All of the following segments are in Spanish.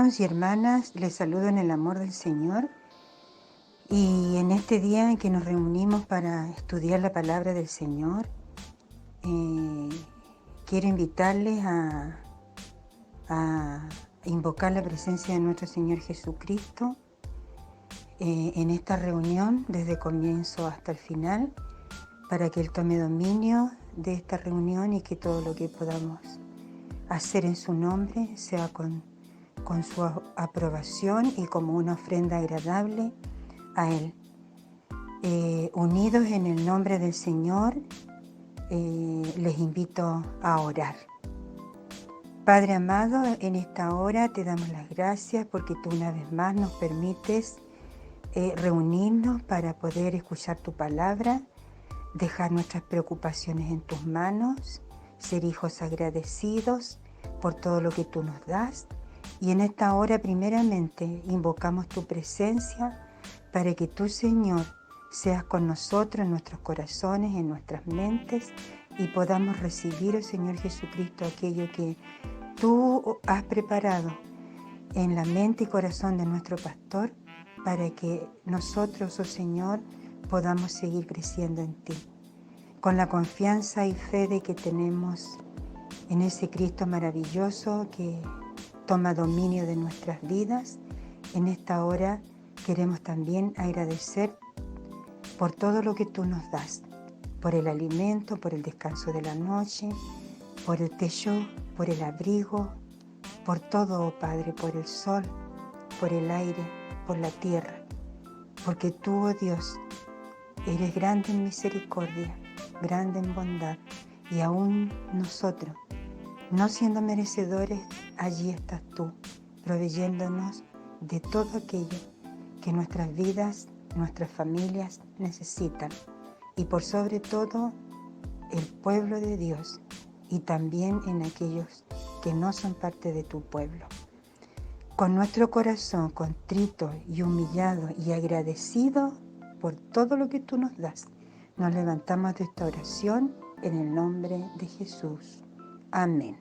Hermanos y hermanas, les saludo en el amor del Señor y en este día en que nos reunimos para estudiar la palabra del Señor, quiero invitarles a invocar la presencia de nuestro Señor Jesucristo en esta reunión desde comienzo hasta el final, para que Él tome dominio de esta reunión y que todo lo que podamos hacer en su nombre sea con su aprobación y como una ofrenda agradable a Él. Unidos en el nombre del Señor, les invito a orar. Padre amado, en esta hora te damos las gracias porque tú una vez más nos permites reunirnos para poder escuchar tu palabra, dejar nuestras preocupaciones en tus manos, ser hijos agradecidos por todo lo que tú nos das. Y en esta hora primeramente invocamos tu presencia para que tú, Señor, seas con nosotros en nuestros corazones, en nuestras mentes, y podamos recibir, oh Señor Jesucristo, aquello que tú has preparado en la mente y corazón de nuestro pastor, para que nosotros, oh Señor, podamos seguir creciendo en ti, con la confianza y fe de que tenemos en ese Cristo maravilloso que toma dominio de nuestras vidas. En esta hora queremos también agradecer por todo lo que tú nos das, por el alimento, por el descanso de la noche, por el techo, por el abrigo, por todo, oh Padre, por el sol, por el aire, por la tierra, porque tú, oh Dios, eres grande en misericordia, grande en bondad, y aún nosotros, no siendo merecedores, allí estás tú, proveyéndonos de todo aquello que nuestras vidas, nuestras familias necesitan, y por sobre todo el pueblo de Dios, y también en aquellos que no son parte de tu pueblo. Con nuestro corazón contrito y humillado y agradecido por todo lo que tú nos das, nos levantamos de esta oración en el nombre de Jesús. Amén.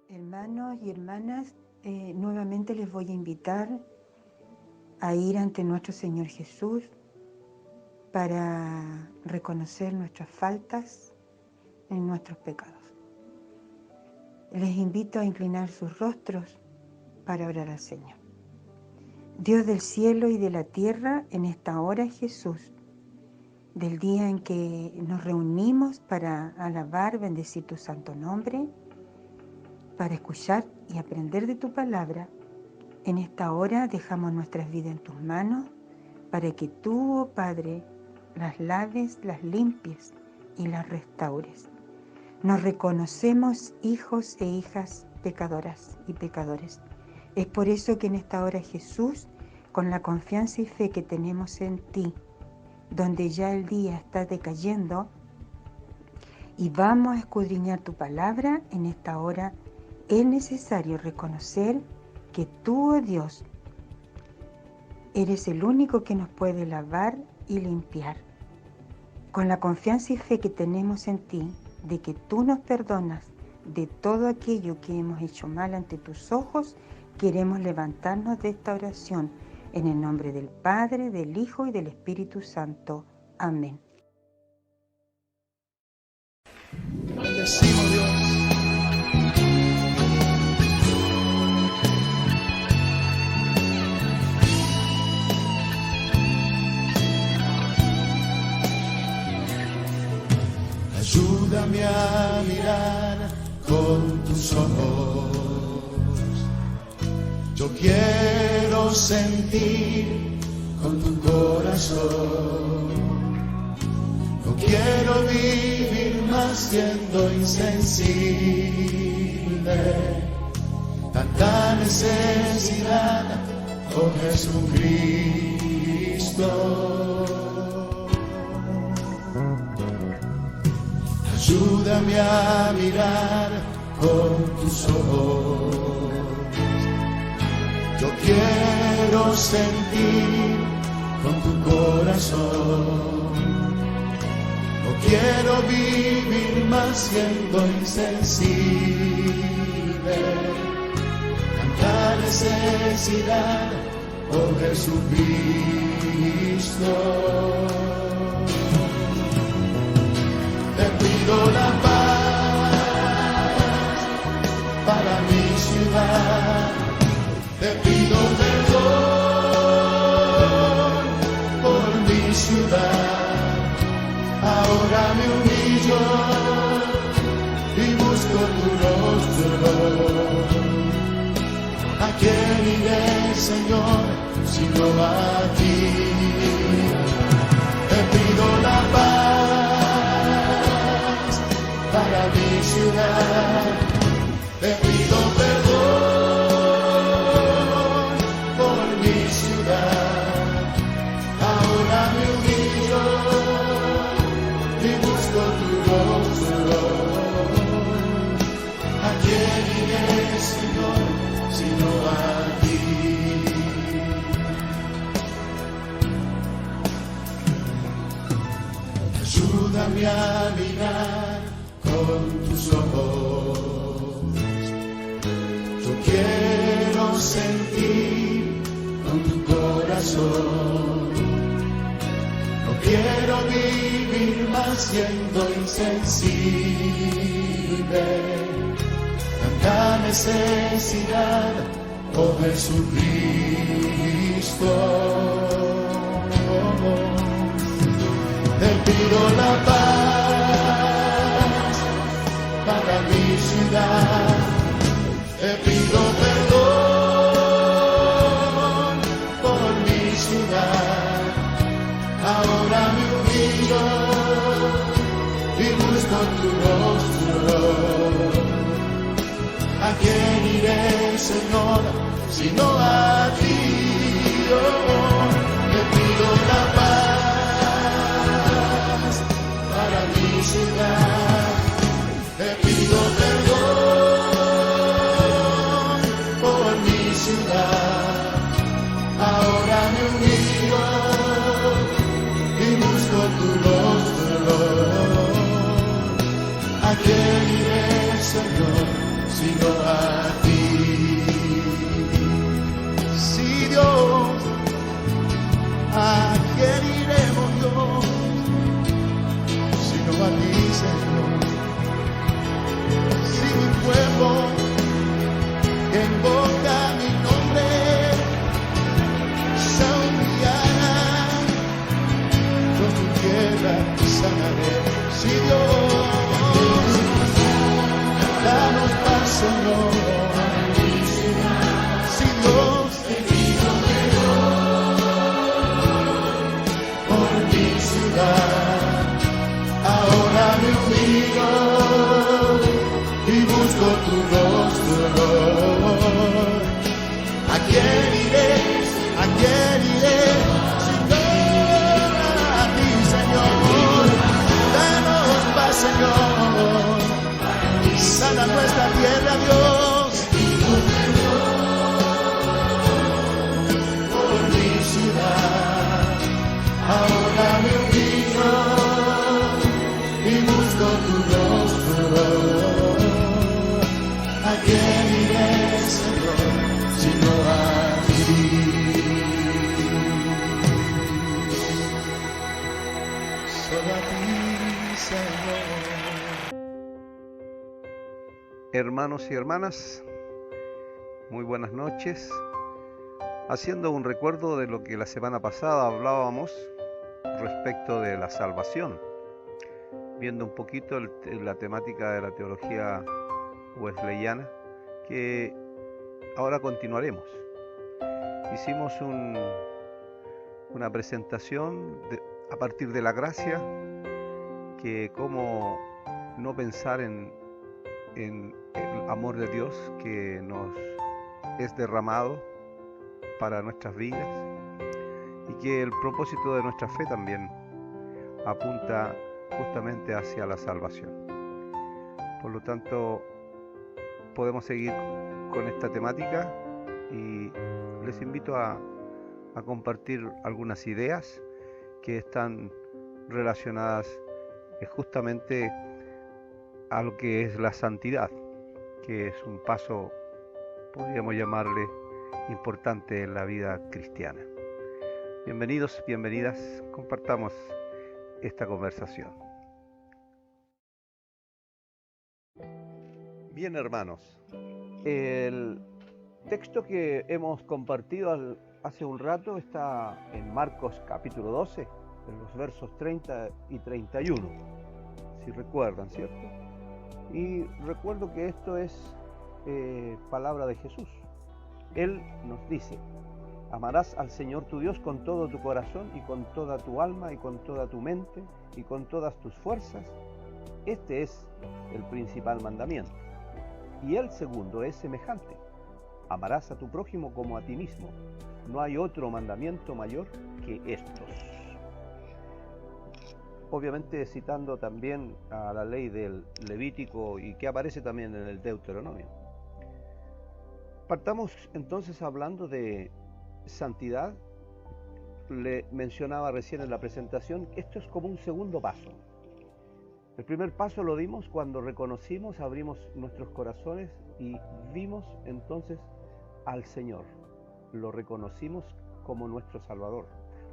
Hermanos y hermanas, nuevamente les voy a invitar a ir ante nuestro Señor Jesús para reconocer nuestras faltas, en nuestros pecados. Les invito a inclinar sus rostros para orar al Señor. Dios del cielo y de la tierra, en esta hora, Jesús, del día en que nos reunimos para alabar, bendecir tu santo nombre, para escuchar y aprender de tu palabra, en esta hora dejamos nuestras vidas en tus manos para que tú, oh Padre, las laves, las limpies y las restaures. Nos reconocemos hijos e hijas pecadoras y pecadores. Es por eso que en esta hora, Jesús, con la confianza y fe que tenemos en ti, donde ya el día está decayendo, y vamos a escudriñar tu palabra, en esta hora es necesario reconocer que tú, oh Dios, eres el único que nos puede lavar y limpiar. Con la confianza y fe que tenemos en ti, de que tú nos perdonas de todo aquello que hemos hecho mal ante tus ojos, queremos levantarnos de esta oración en el nombre del Padre, del Hijo y del Espíritu Santo. Amén. Bendecimos, Dios. Ayúdame a mirar con tus ojos. Yo quiero sentir con tu corazón. No quiero vivir más siendo insensible. Tanta necesidad, oh Jesucristo. Ayúdame a mirar con tus ojos. Yo quiero sentir con tu corazón. No quiero vivir más siendo insensible. Tanta necesidad, oh Jesucristo. Te pido la paz para mi ciudad. Te pido perdón por mi ciudad. Ahora me humillo y busco tu rostro. ¿A quién iré, Señor, sino a ti? Te pido la paz para mi ciudad. Te pido perdón por mi ciudad. Ahora me humillo y busco tu rostro. ¿A quién iré, Señor, sino a ti? Ayúdame a mirar con tus ojos. Yo quiero sentir con tu corazón. No quiero vivir más siendo insensible. Tanta necesidad, oh Jesucristo. Te pido la paz para mi ciudad. Te pido perdón por mi ciudad. Ahora me humillo y busco tu rostro. ¿A quién iré, Señor, sino a ti? Oh, te pido la paz para mi ciudad. Te pido perdón por mi ciudad. Ahora me humillo y busco tu rostro. ¿A quién iré, Señor, sino a ti? Sí, Dios, ¿a quién busco tu rostro. ¿A quién iré? ¿A quién iré? Si no a ti, Señor. Danos paz, Señor. Sana nuestra tierra, Dios. Por mi ciudad, ahora me humillo y busco tu rostro. ¿A quién iré, Señor, sino a ti? Solo a ti, Señor. Hermanos y hermanas, muy buenas noches. Haciendo un recuerdo de lo que la semana pasada hablábamos respecto de la salvación, viendo un poquito la temática de la teología wesleyana, que ahora continuaremos. Hicimos una presentación a partir de la gracia, que cómo no pensar en el amor de Dios que nos es derramado para nuestras vidas, y que el propósito de nuestra fe también apunta justamente hacia la salvación. Por lo tanto, podemos seguir con esta temática y les invito a compartir algunas ideas que están relacionadas justamente a lo que es la santidad, que es un paso, podríamos llamarle, importante en la vida cristiana. Bienvenidos, bienvenidas, compartamos esta conversación. Bien, hermanos, el texto que hemos compartido hace un rato está en Marcos capítulo 12, en los versos 30 y 31, si recuerdan, ¿cierto? Y recuerdo que esto es palabra de Jesús. Él nos dice: amarás al Señor tu Dios con todo tu corazón y con toda tu alma y con toda tu mente y con todas tus fuerzas. Este es el principal mandamiento. Y el segundo es semejante: amarás a tu prójimo como a ti mismo. No hay otro mandamiento mayor que estos. Obviamente citando también a la ley del Levítico, y que aparece también en el Deuteronomio. Partamos entonces hablando de santidad. Le mencionaba recién en la presentación que esto es como un segundo paso. El primer paso lo dimos cuando reconocimos, abrimos nuestros corazones y vimos entonces al Señor. Lo reconocimos como nuestro Salvador.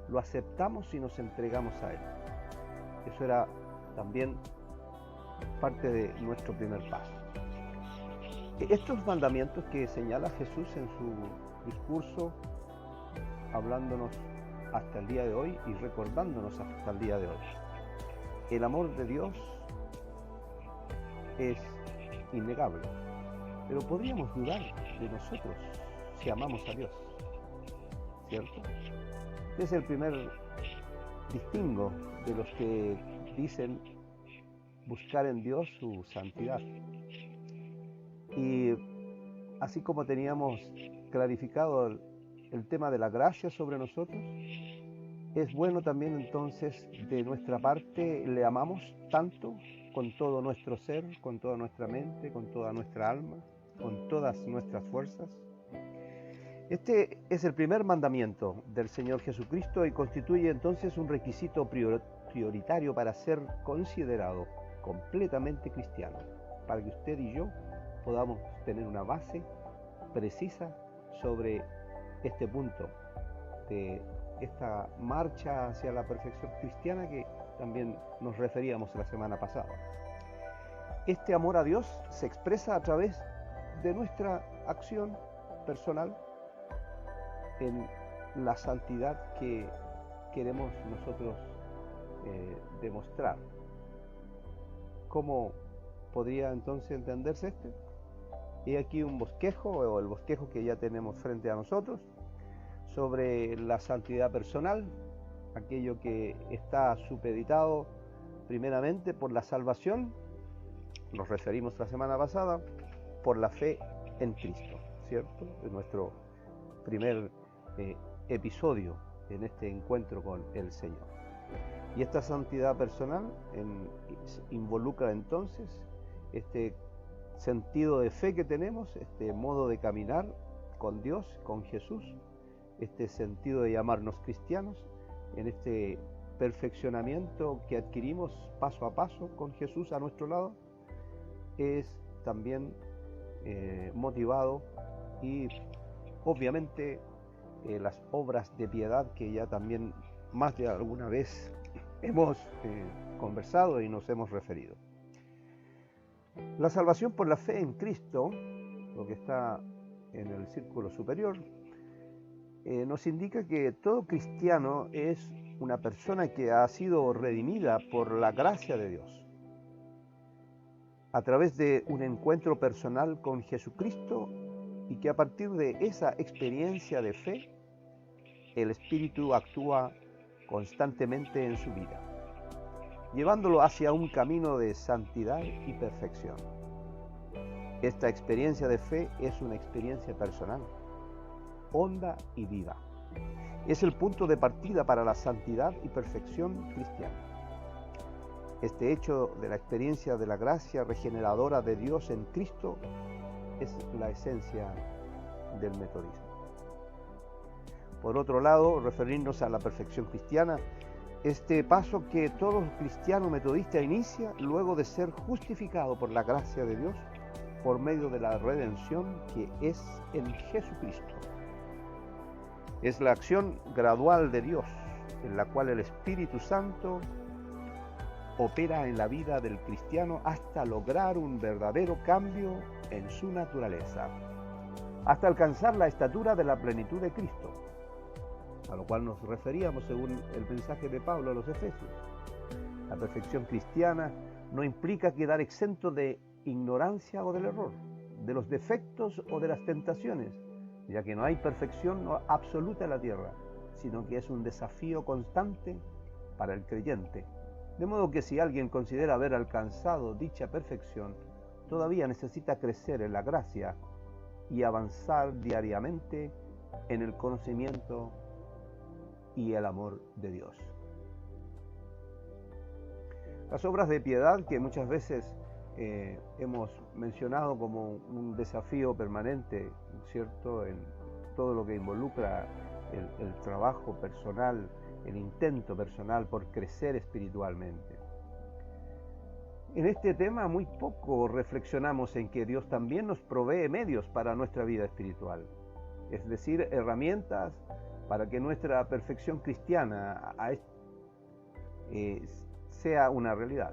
Lo aceptamos y nos entregamos a Él. Eso era también parte de nuestro primer paso. Estos mandamientos que señala Jesús en su discurso, hablándonos hasta el día de hoy y recordándonos hasta el día de hoy. El amor de Dios es innegable, pero podríamos dudar de nosotros si amamos a Dios, ¿cierto? Este es el primer distingo de los que dicen buscar en Dios su santidad. Y así como teníamos clarificado el tema de la gracia sobre nosotros, es bueno también entonces de nuestra parte le amamos tanto con todo nuestro ser, con toda nuestra mente, con toda nuestra alma, con todas nuestras fuerzas. Este es el primer mandamiento del Señor Jesucristo y constituye entonces un requisito prioritario para ser considerado completamente cristiano, para que usted y yo podamos tener una base precisa sobre este punto de esta marcha hacia la perfección cristiana que también nos referíamos la semana pasada. Este amor a Dios se expresa a través de nuestra acción personal en la santidad que queremos nosotros demostrar. ¿Cómo podría entonces entenderse este? Y aquí un bosquejo, o el bosquejo que ya tenemos frente a nosotros, sobre la santidad personal, aquello que está supeditado primeramente por la salvación. Nos referimos la semana pasada por la fe en Cristo, ¿cierto? Es nuestro primer episodio en este encuentro con el Señor. Y esta santidad personal involucra entonces este sentido de fe que tenemos, este modo de caminar con Dios, con Jesús, este sentido de llamarnos cristianos, en este perfeccionamiento que adquirimos paso a paso con Jesús a nuestro lado, es también motivado y obviamente las obras de piedad que ya también más de alguna vez hemos conversado y nos hemos referido. La salvación por la fe en Cristo, lo que está en el círculo superior, nos indica que todo cristiano es una persona que ha sido redimida por la gracia de Dios a través de un encuentro personal con Jesucristo, y que a partir de esa experiencia de fe el Espíritu actúa constantemente en su vida, llevándolo hacia un camino de santidad y perfección. Esta experiencia de fe es una experiencia personal, honda y viva. Es el punto de partida para la santidad y perfección cristiana. Este hecho de la experiencia de la gracia regeneradora de Dios en Cristo es la esencia del metodismo. Por otro lado, referirnos a la perfección cristiana, este paso que todo cristiano metodista inicia luego de ser justificado por la gracia de Dios por medio de la redención que es en Jesucristo. Es la acción gradual de Dios, en la cual el Espíritu Santo opera en la vida del cristiano hasta lograr un verdadero cambio en su naturaleza, hasta alcanzar la estatura de la plenitud de Cristo, a lo cual nos referíamos según el mensaje de Pablo a los Efesios. La perfección cristiana no implica quedar exento de ignorancia o del error, de los defectos o de las tentaciones, ya que no hay perfección absoluta en la tierra, sino que es un desafío constante para el creyente. De modo que si alguien considera haber alcanzado dicha perfección, todavía necesita crecer en la gracia y avanzar diariamente en el conocimiento y el amor de Dios. Las obras de piedad, que muchas veces hemos mencionado como un desafío permanente, ¿cierto?, en todo lo que involucra el trabajo personal, el intento personal por crecer espiritualmente. En este tema muy poco reflexionamos en que Dios también nos provee medios para nuestra vida espiritual, es decir, herramientas para que nuestra perfección cristiana sea una realidad.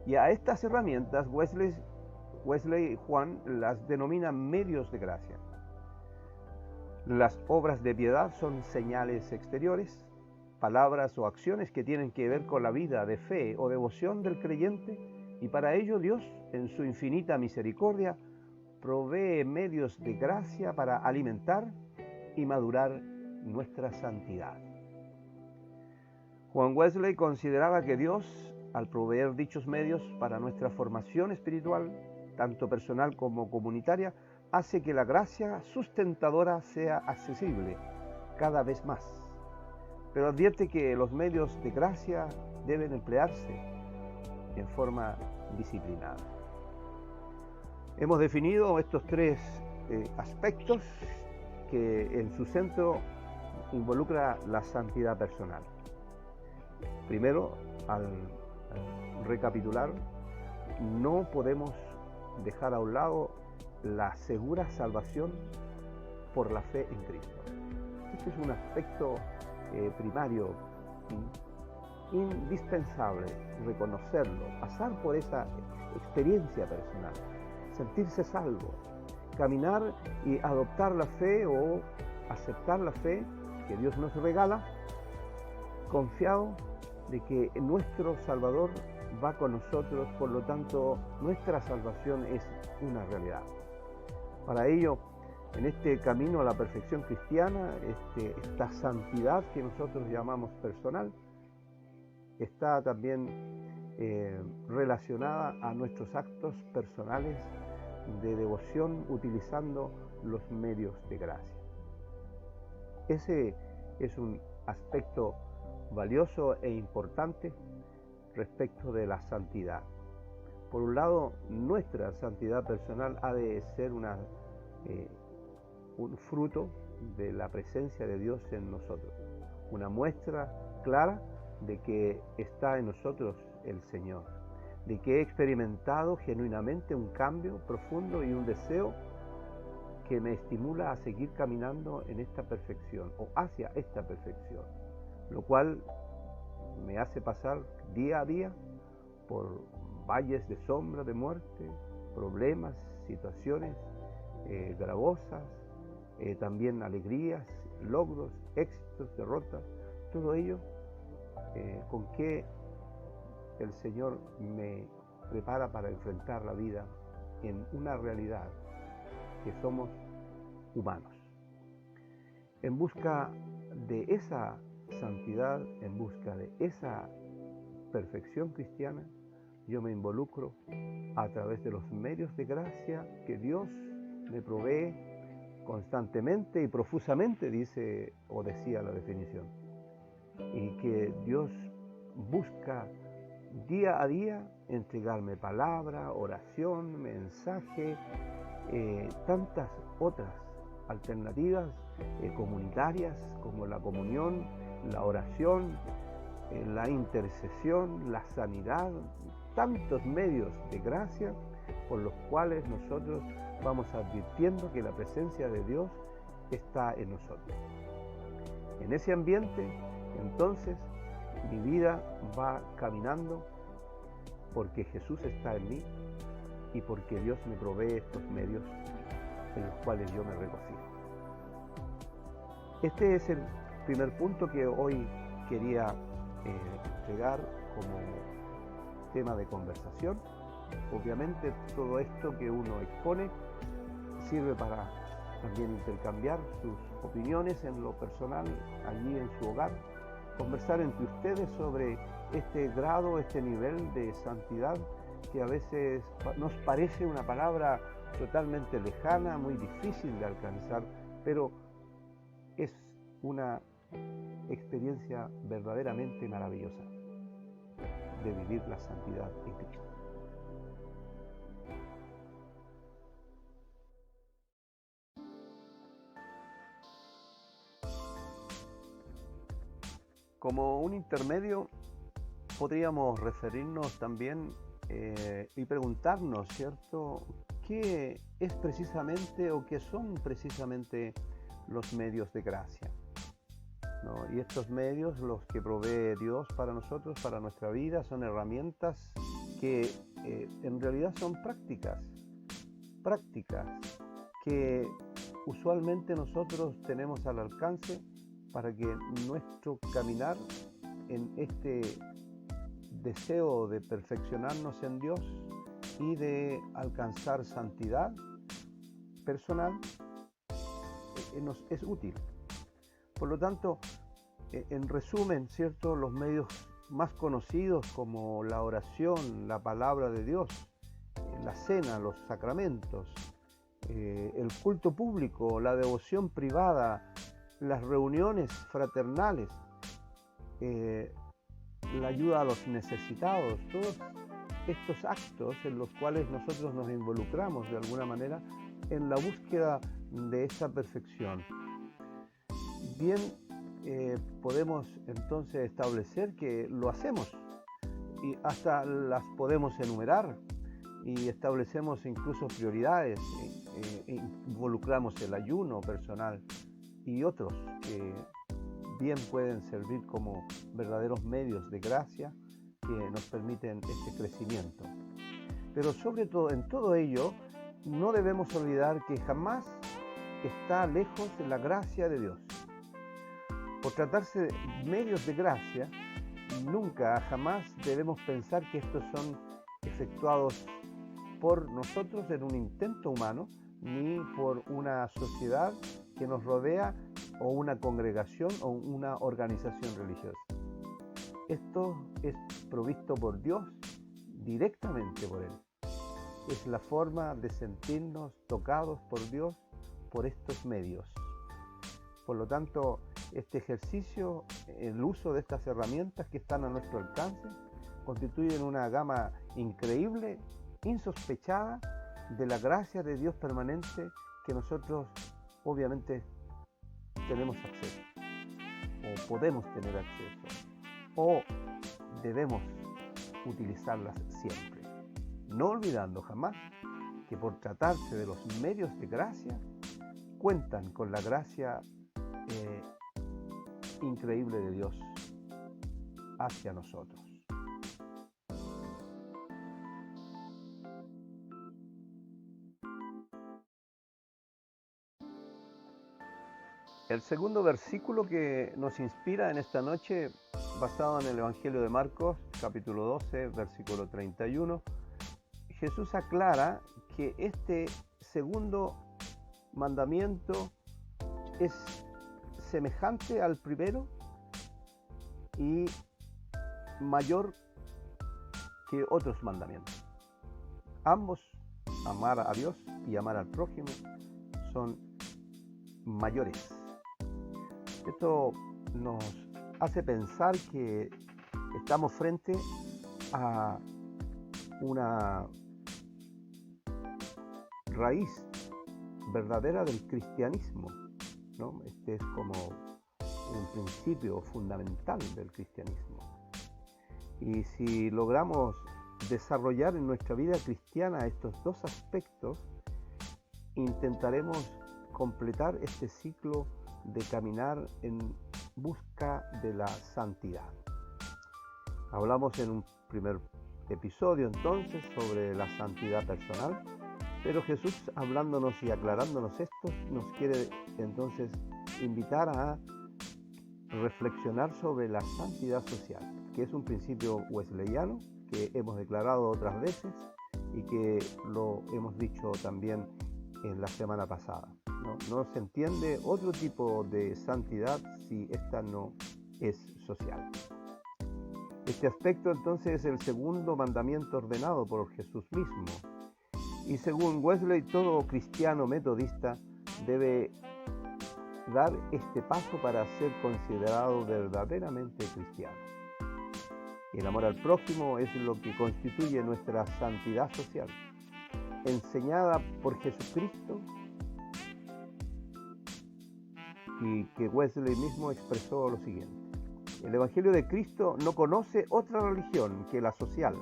Y a estas herramientas Wesley y Juan las denomina medios de gracia. Las obras de piedad son señales exteriores, palabras o acciones que tienen que ver con la vida de fe o devoción del creyente, y para ello Dios, en su infinita misericordia, provee medios de gracia para alimentar y madurar nuestra santidad. Juan Wesley consideraba que Dios, al proveer dichos medios para nuestra formación espiritual, tanto personal como comunitaria, hace que la gracia sustentadora sea accesible cada vez más. Pero advierte que los medios de gracia deben emplearse en forma disciplinada. Hemos definido estos tres aspectos que en su centro involucra la santidad personal. Primero, al recapitular, no podemos dejar a un lado la segura salvación por la fe en Cristo. Este es un aspecto primario, indispensable reconocerlo, pasar por esa experiencia personal, sentirse salvo, caminar y adoptar la fe o aceptar la fe que Dios nos regala, confiado de que nuestro Salvador va con nosotros, por lo tanto nuestra salvación es una realidad. Para ello, en este camino a la perfección cristiana, esta santidad que nosotros llamamos personal, está también relacionada a nuestros actos personales de devoción utilizando los medios de gracia. Ese es un aspecto valioso e importante respecto de la santidad. Por un lado, nuestra santidad personal ha de ser un fruto de la presencia de Dios en nosotros, una muestra clara de que está en nosotros el Señor, de que he experimentado genuinamente un cambio profundo y un deseo que me estimula a seguir caminando en esta perfección o hacia esta perfección, lo cual me hace pasar día a día por valles de sombra de muerte, problemas, situaciones gravosas, también alegrías, logros, éxitos, derrotas, todo ello con que el Señor me prepara para enfrentar la vida en una realidad que somos humanos. En busca de esa santidad, en busca de esa perfección cristiana, yo me involucro a través de los medios de gracia que Dios me provee constantemente y profusamente, dice o decía la definición, y que Dios busca día a día entregarme palabra, oración, mensaje, tantas otras alternativas comunitarias como la comunión, la oración, la intercesión, la sanidad, tantos medios de gracia por los cuales nosotros vamos advirtiendo que la presencia de Dios está en nosotros. En ese ambiente, entonces, mi vida va caminando porque Jesús está en mí y porque Dios me provee estos medios en los cuales yo me regocijo. Este es el primer punto que hoy quería entregar como tema de conversación. Obviamente todo esto que uno expone sirve para también intercambiar sus opiniones en lo personal, allí en su hogar, conversar entre ustedes sobre este grado, este nivel de santidad que a veces nos parece una palabra totalmente lejana, muy difícil de alcanzar, pero es una experiencia verdaderamente maravillosa de vivir la santidad en Cristo. Como un intermedio, podríamos referirnos también y preguntarnos, ¿cierto?, ¿qué es precisamente o qué son precisamente los medios de gracia? ¿No? Y estos medios, los que provee Dios para nosotros, para nuestra vida, son herramientas que en realidad son prácticas que usualmente nosotros tenemos al alcance para que nuestro caminar en este deseo de perfeccionarnos en Dios y de alcanzar santidad personal nos es útil. Por lo tanto, en resumen, ¿cierto?, los medios más conocidos como la oración, la palabra de Dios, la cena, los sacramentos, el culto público, la devoción privada, las reuniones fraternales, la ayuda a los necesitados, todos estos actos en los cuales nosotros nos involucramos de alguna manera en la búsqueda de esa perfección. Bien, podemos entonces establecer que lo hacemos y hasta las podemos enumerar y establecemos incluso prioridades, involucramos el ayuno personal y otros que bien pueden servir como verdaderos medios de gracia que nos permiten este crecimiento. Pero sobre todo, en todo ello, no debemos olvidar que jamás está lejos la gracia de Dios. Por tratarse de medios de gracia, nunca, jamás debemos pensar que estos son efectuados por nosotros en un intento humano, ni por una sociedad que nos rodea o una congregación o una organización religiosa. Esto es provisto por Dios, directamente por Él. es la forma de sentirnos tocados por Dios por estos medios. Por lo tanto, este ejercicio, el uso de estas herramientas que están a nuestro alcance, constituyen una gama increíble, insospechada, de la gracia de Dios permanente que nosotros obviamente tenemos acceso, o podemos tener acceso, o debemos utilizarlas siempre, no olvidando jamás que por tratarse de los medios de gracia, cuentan con la gracia increíble de Dios hacia nosotros. El segundo versículo que nos inspira en esta noche, basado en el Evangelio de Marcos, capítulo 12, versículo 31, Jesús aclara que este segundo mandamiento es semejante al primero y mayor que otros mandamientos. Ambos, amar a Dios y amar al prójimo, son mayores. Esto nos hace pensar que estamos frente a una raíz verdadera del cristianismo, ¿no? Este es como un principio fundamental del cristianismo. Y si logramos desarrollar en nuestra vida cristiana estos dos aspectos, intentaremos completar este ciclo de caminar en busca de la santidad. Hablamos en un primer episodio entonces sobre la santidad personal, pero Jesús, hablándonos y aclarándonos esto, nos quiere entonces invitar a reflexionar sobre la santidad social, que es un principio wesleyano que hemos declarado otras veces y que lo hemos dicho también en la semana pasada. No se entiende otro tipo de santidad si esta no es social. Este aspecto entonces es el segundo mandamiento ordenado por Jesús mismo. Y según Wesley, todo cristiano metodista debe dar este paso para ser considerado verdaderamente cristiano. El amor al prójimo es lo que constituye nuestra santidad social, enseñada por Jesucristo y que Wesley mismo expresó lo siguiente: el Evangelio de Cristo no conoce otra religión que la social,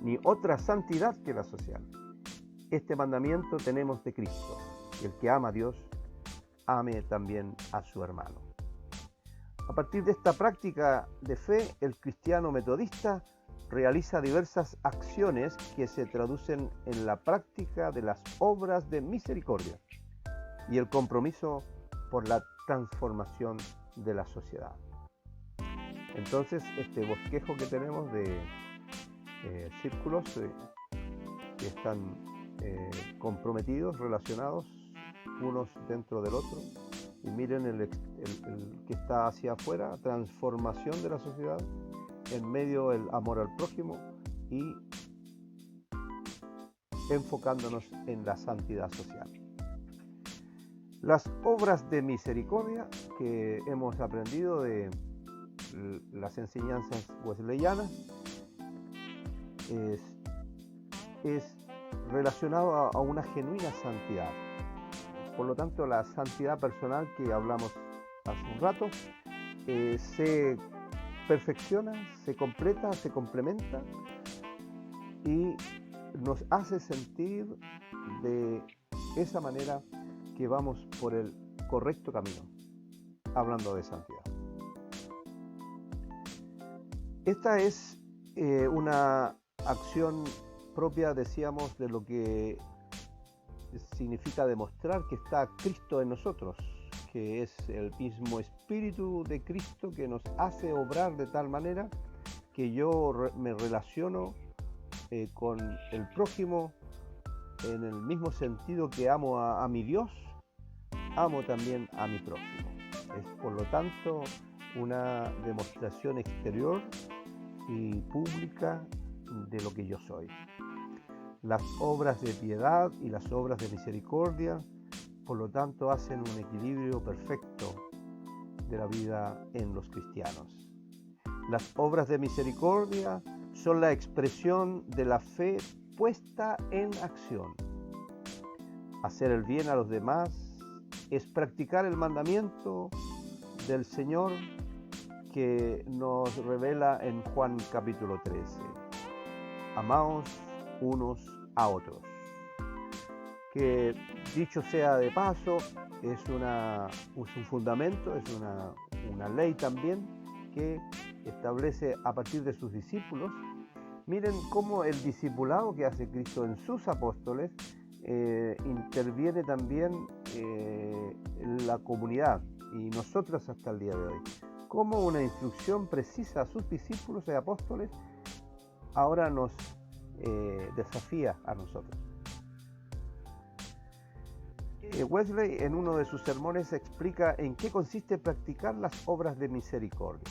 ni otra santidad que la social. Este mandamiento tenemos de Cristo: el que ama a Dios, ame también a su hermano. A partir de esta práctica de fe, el cristiano metodista realiza diversas acciones que se traducen en la práctica de las obras de misericordia y el compromiso por la transformación de la sociedad. Entonces, este bosquejo que tenemos de círculos que están comprometidos, relacionados, unos dentro del otro, y miren el que está hacia afuera, transformación de la sociedad, en medio el amor al prójimo y enfocándonos en la santidad social. Las obras de misericordia que hemos aprendido de las enseñanzas wesleyanas es relacionado a una genuina santidad. Por lo tanto, la santidad personal que hablamos hace un rato se perfecciona, se completa, se complementa y nos hace sentir de esa manera que vamos por el correcto camino, hablando de santidad. Esta es una acción propia, decíamos, de lo que significa demostrar que está Cristo en nosotros, que es el mismo Espíritu de Cristo que nos hace obrar de tal manera que yo me relaciono con el prójimo en el mismo sentido que amo a mi Dios, amo también a mi prójimo. Es por lo tanto una demostración exterior y pública de lo que yo soy. Las obras de piedad y las obras de misericordia, por lo tanto, hacen un equilibrio perfecto de la vida en los cristianos. Las obras de misericordia son la expresión de la fe puesta en acción. Hacer el bien a los demás es practicar el mandamiento del Señor que nos revela en Juan capítulo 13. Amaos unos a otros. Que dicho sea de paso, es un fundamento, es una ley también que establece a partir de sus discípulos. Miren cómo el discipulado que hace Cristo en sus apóstoles interviene también en la comunidad y nosotros hasta el día de hoy. Como una instrucción precisa a sus discípulos y apóstoles ahora nos desafía a nosotros. Wesley en uno de sus sermones explica en qué consiste practicar las obras de misericordia.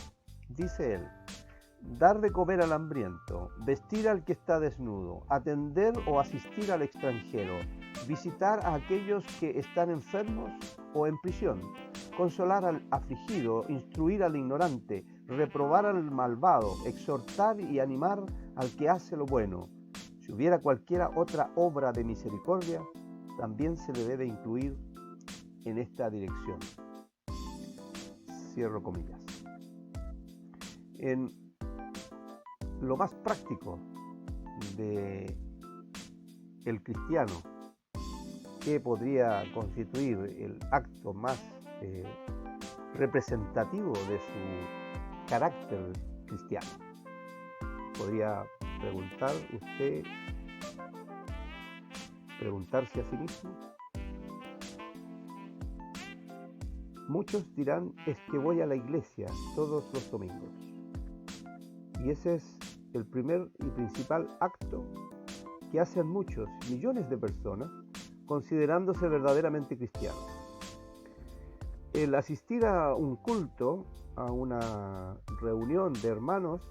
Dice él: dar de comer al hambriento, vestir al que está desnudo, atender o asistir al extranjero, visitar a aquellos que están enfermos o en prisión, consolar al afligido, instruir al ignorante, reprobar al malvado, exhortar y animar al que hace lo bueno. Si hubiera cualquiera otra obra de misericordia, también se le debe incluir en esta dirección. Cierro comillas. En lo más práctico de el cristiano, que podría constituir el acto más representativo de su carácter cristiano, podría preguntarse a sí mismo. Muchos dirán: es que voy a la iglesia todos los domingos. Y ese es el primer y principal acto que hacen muchos, millones de personas, considerándose verdaderamente cristianos. El asistir a un culto, a una reunión de hermanos,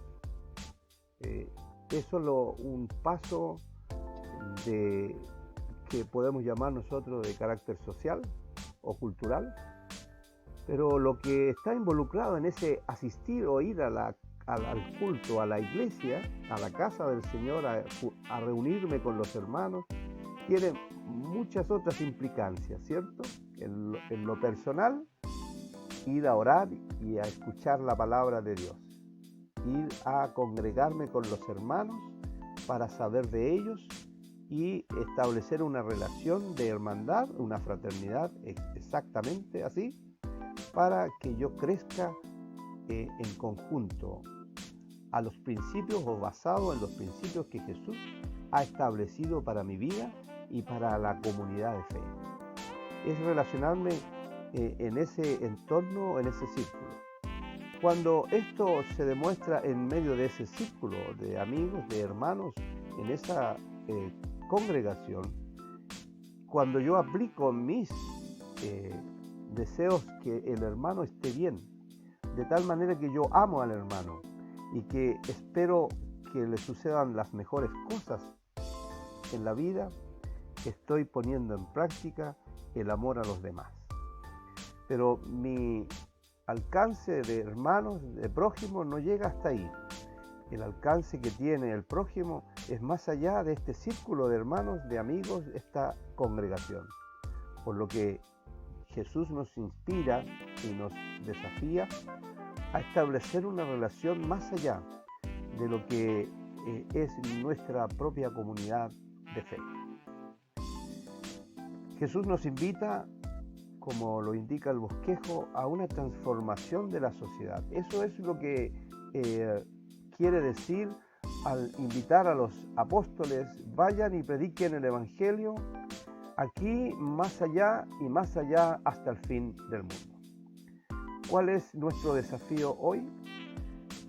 es solo un paso que podemos llamar nosotros de carácter social o cultural, pero lo que está involucrado en ese asistir o ir al culto, a la iglesia, a la casa del Señor, a reunirme con los hermanos, tiene muchas otras implicancias, ¿cierto? En lo personal, ir a orar y a escuchar la palabra de Dios, ir a congregarme con los hermanos para saber de ellos y establecer una relación de hermandad, una fraternidad, exactamente así, para que yo crezca en conjunto a los principios o basado en los principios que Jesús ha establecido para mi vida y para la comunidad de fe. Es relacionarme en ese entorno, en ese círculo. Cuando esto se demuestra en medio de ese círculo de amigos, de hermanos, en esa congregación, cuando yo aplico mis deseos que el hermano esté bien, de tal manera que yo amo al hermano y que espero que le sucedan las mejores cosas en la vida, estoy poniendo en práctica el amor a los demás. Pero mi alcance de hermanos, de prójimo, no llega hasta ahí. El alcance que tiene el prójimo es más allá de este círculo de hermanos, de amigos, esta congregación. Por lo que Jesús nos inspira y nos desafía a establecer una relación más allá de lo que es nuestra propia comunidad de fe. Jesús nos invita, como lo indica el bosquejo, a una transformación de la sociedad. Eso es lo que quiere decir al invitar a los apóstoles: vayan y prediquen el Evangelio aquí, más allá y más allá hasta el fin del mundo. ¿Cuál es nuestro desafío hoy?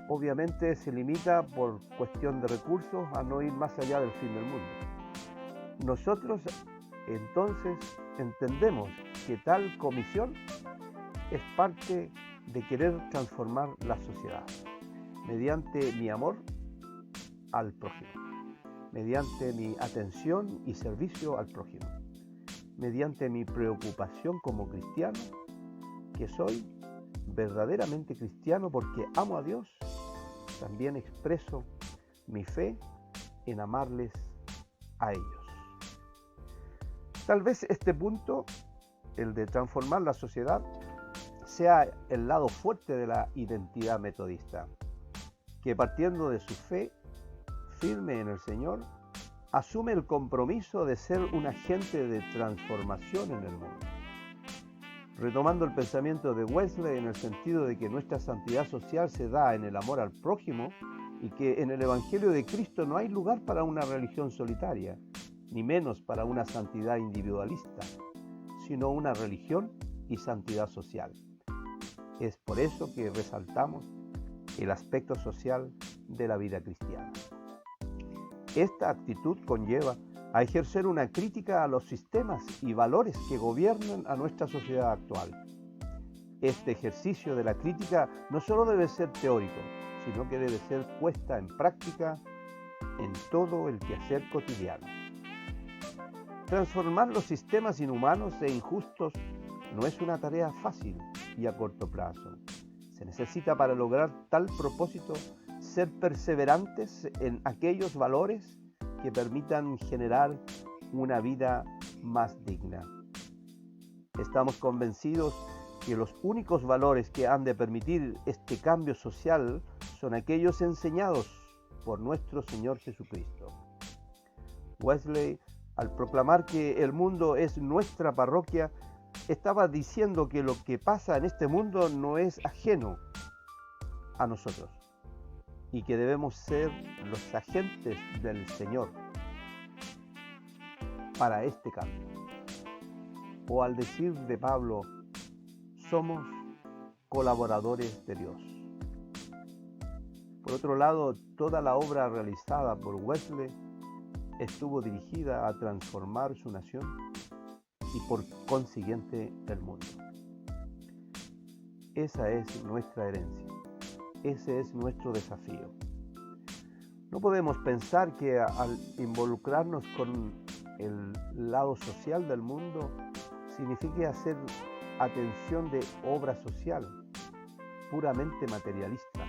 Obviamente se limita por cuestión de recursos a no ir más allá del fin del mundo. Nosotros entonces entendemos que tal comisión es parte de querer transformar la sociedad mediante mi amor al prójimo. mediante mi atención y servicio al prójimo, mediante mi preocupación como cristiano, que soy verdaderamente cristiano porque amo a Dios. También expreso mi fe en amarles a ellos. Tal vez este punto, el de transformar la sociedad, sea el lado fuerte de la identidad metodista, que partiendo de su fe firme en el Señor, asume el compromiso de ser un agente de transformación en el mundo. Retomando el pensamiento de Wesley en el sentido de que nuestra santidad social se da en el amor al prójimo y que en el Evangelio de Cristo no hay lugar para una religión solitaria, ni menos para una santidad individualista, sino una religión y santidad social. Es por eso que resaltamos el aspecto social de la vida cristiana. Esta actitud conlleva a ejercer una crítica a los sistemas y valores que gobiernan a nuestra sociedad actual. Este ejercicio de la crítica no solo debe ser teórico, sino que debe ser puesta en práctica en todo el quehacer cotidiano. Transformar los sistemas inhumanos e injustos no es una tarea fácil y a corto plazo. Se necesita para lograr tal propósito ser perseverantes en aquellos valores que permitan generar una vida más digna. Estamos convencidos que los únicos valores que han de permitir este cambio social son aquellos enseñados por nuestro Señor Jesucristo. Wesley, al proclamar que el mundo es nuestra parroquia, estaba diciendo que lo que pasa en este mundo no es ajeno a nosotros y que debemos ser los agentes del Señor para este cambio. O al decir de Pablo, somos colaboradores de Dios. Por otro lado, toda la obra realizada por Wesley estuvo dirigida a transformar su nación y por consiguiente el mundo. Esa es nuestra herencia. Ese es nuestro desafío. No podemos pensar que al involucrarnos con el lado social del mundo signifique hacer atención de obra social puramente materialista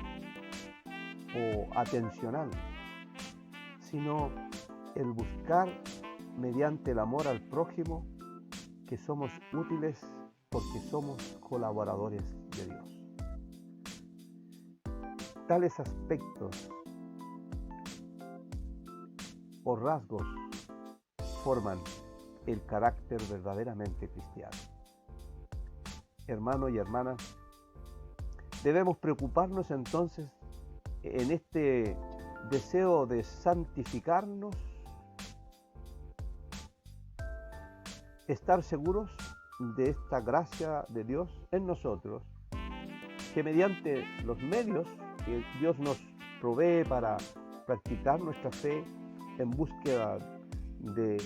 o atencional, sino el buscar mediante el amor al prójimo que somos útiles porque somos colaboradores de Dios. Tales aspectos o rasgos forman el carácter verdaderamente cristiano. Hermanos y hermanas, debemos preocuparnos entonces en este deseo de santificarnos, estar seguros de esta gracia de Dios en nosotros, que mediante los medios que Dios nos provee para practicar nuestra fe en búsqueda de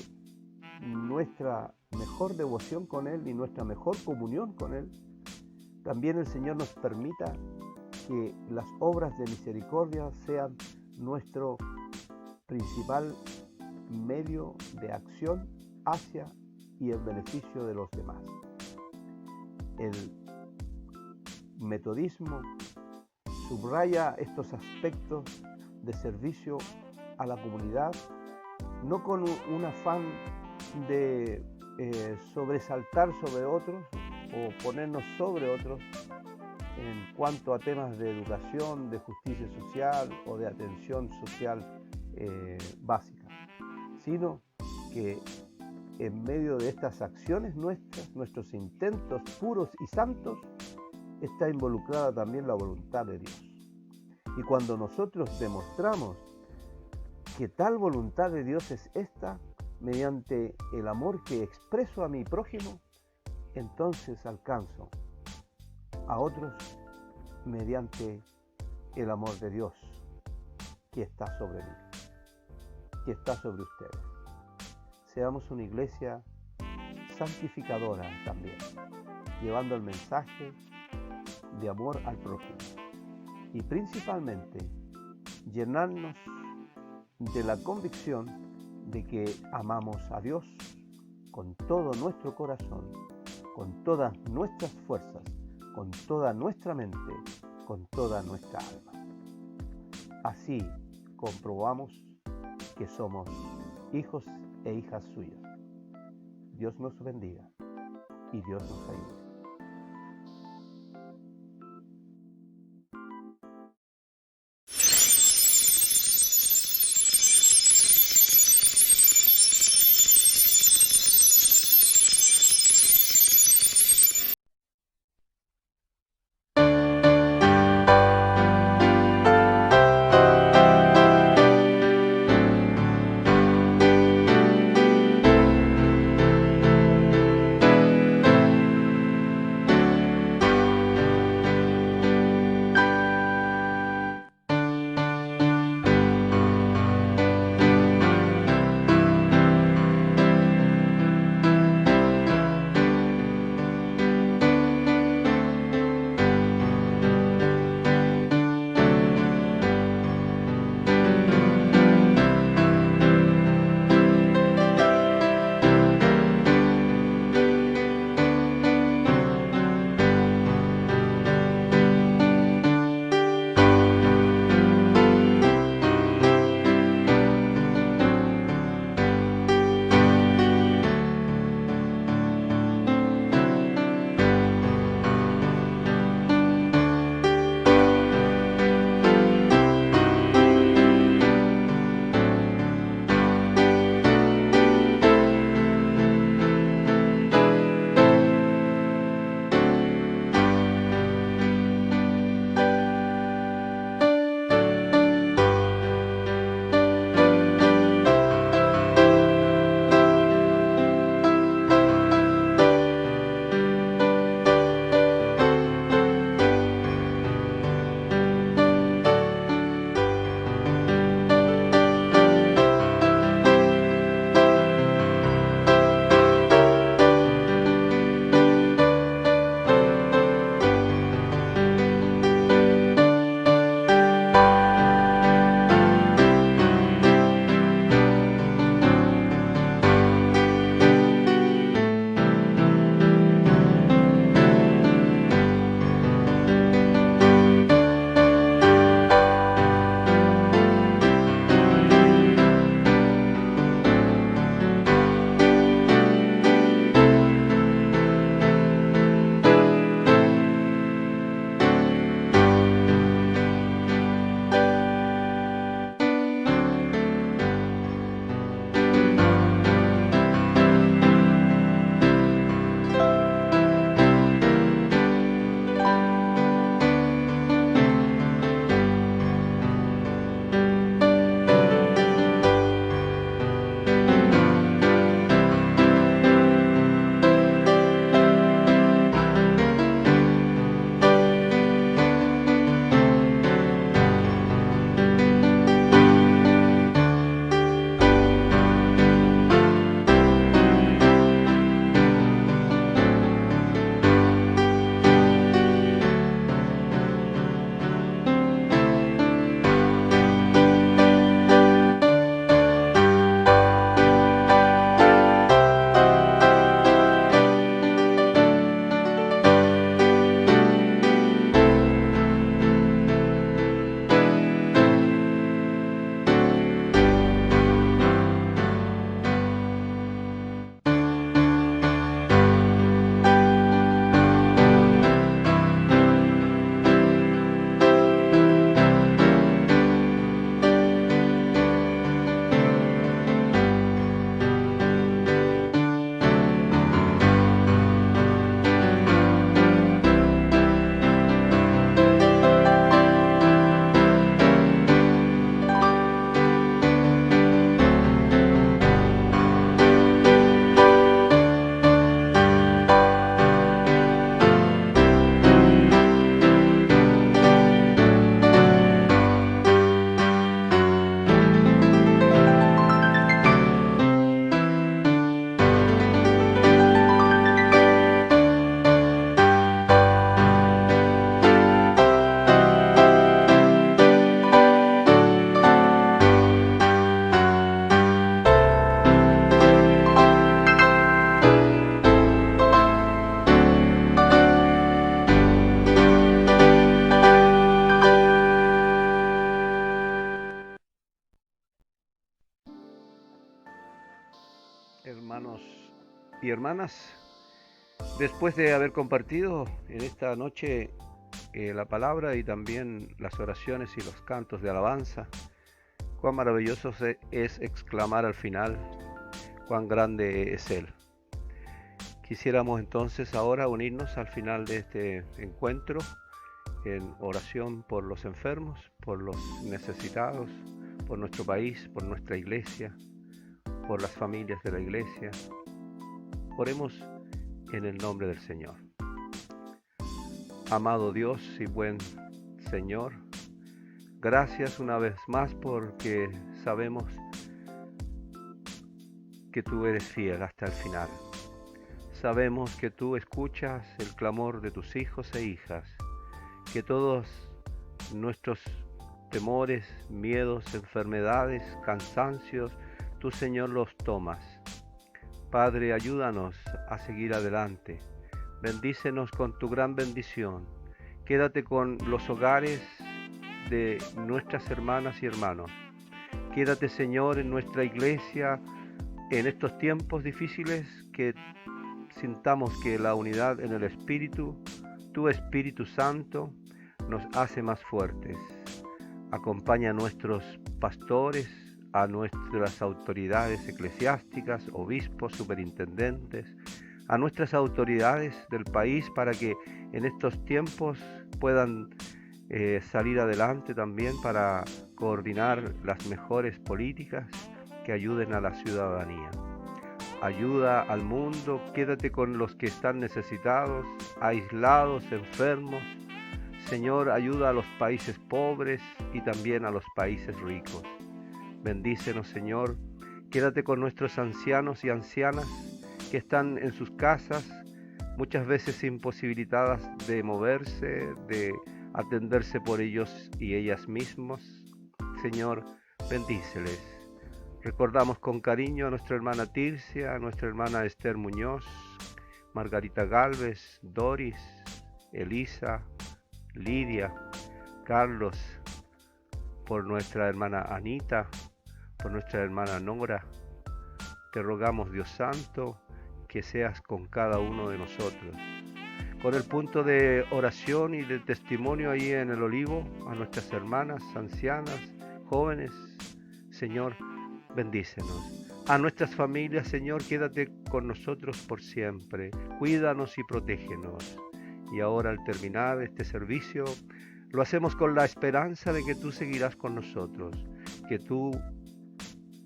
nuestra mejor devoción con Él y nuestra mejor comunión con Él, también el Señor nos permita que las obras de misericordia sean nuestro principal medio de acción hacia y en beneficio de los demás. El metodismo subraya estos aspectos de servicio a la comunidad, no con un afán de sobresaltar sobre otros o ponernos sobre otros en cuanto a temas de educación, de justicia social o de atención social básica, sino que en medio de estas acciones nuestras, nuestros intentos puros y santos, está involucrada también la voluntad de Dios. Y cuando nosotros demostramos que tal voluntad de Dios es esta, mediante el amor que expreso a mi prójimo, entonces alcanzo a otros mediante el amor de Dios que está sobre mí, que está sobre ustedes. Seamos una iglesia santificadora también, llevando el mensaje de amor al prójimo y principalmente llenarnos de la convicción de que amamos a Dios con todo nuestro corazón, con todas nuestras fuerzas, con toda nuestra mente, con toda nuestra alma. Así comprobamos que somos hijos e hijas suyas. Dios nos bendiga y Dios nos ayude. y hermanas, después de haber compartido en esta noche la palabra y también las oraciones y los cantos de alabanza, cuán maravilloso es exclamar al final, cuán grande es Él. Quisiéramos entonces ahora unirnos al final de este encuentro en oración por los enfermos, por los necesitados, por nuestro país, por nuestra iglesia, por las familias de la iglesia. Oremos en el nombre del Señor. Amado Dios y buen Señor, gracias una vez más porque sabemos que tú eres fiel hasta el final. Sabemos que tú escuchas el clamor de tus hijos e hijas, que todos nuestros temores, miedos, enfermedades, cansancios, tú, Señor, los tomas. Padre, ayúdanos a seguir adelante. Bendícenos con tu gran bendición. Quédate con los hogares de nuestras hermanas y hermanos. Quédate, Señor, en nuestra iglesia en estos tiempos difíciles, que sintamos que la unidad en el Espíritu, tu Espíritu Santo, nos hace más fuertes. Acompaña a nuestros pastores, a nuestras autoridades eclesiásticas, obispos, superintendentes, a nuestras autoridades del país, para que en estos tiempos puedan salir adelante también para coordinar las mejores políticas que ayuden a la ciudadanía. Ayuda al mundo, quédate con los que están necesitados, aislados, enfermos. Señor, ayuda a los países pobres y también a los países ricos. Bendícenos, Señor. Quédate con nuestros ancianos y ancianas que están en sus casas, muchas veces imposibilitadas de moverse, de atenderse por ellos y ellas mismos. Señor, bendíceles. Recordamos con cariño a nuestra hermana Tircia, a nuestra hermana Esther Muñoz, Margarita Galvez, Doris, Elisa, Lidia, Carlos, por nuestra hermana Anita, por nuestra hermana Nora. Te rogamos, Dios Santo, que seas con cada uno de nosotros. Con el punto de oración y de testimonio ahí en el olivo, a nuestras hermanas ancianas, jóvenes, Señor, bendícenos. A nuestras familias, Señor, quédate con nosotros por siempre. Cuídanos y protégenos. Y ahora, al terminar este servicio, lo hacemos con la esperanza de que tú seguirás con nosotros, que tú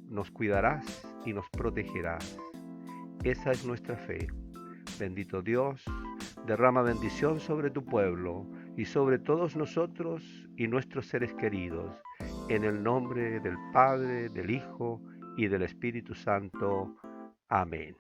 nos cuidarás y nos protegerás. Esa es nuestra fe. Bendito Dios, derrama bendición sobre tu pueblo y sobre todos nosotros y nuestros seres queridos. En el nombre del Padre, del Hijo y del Espíritu Santo. Amén.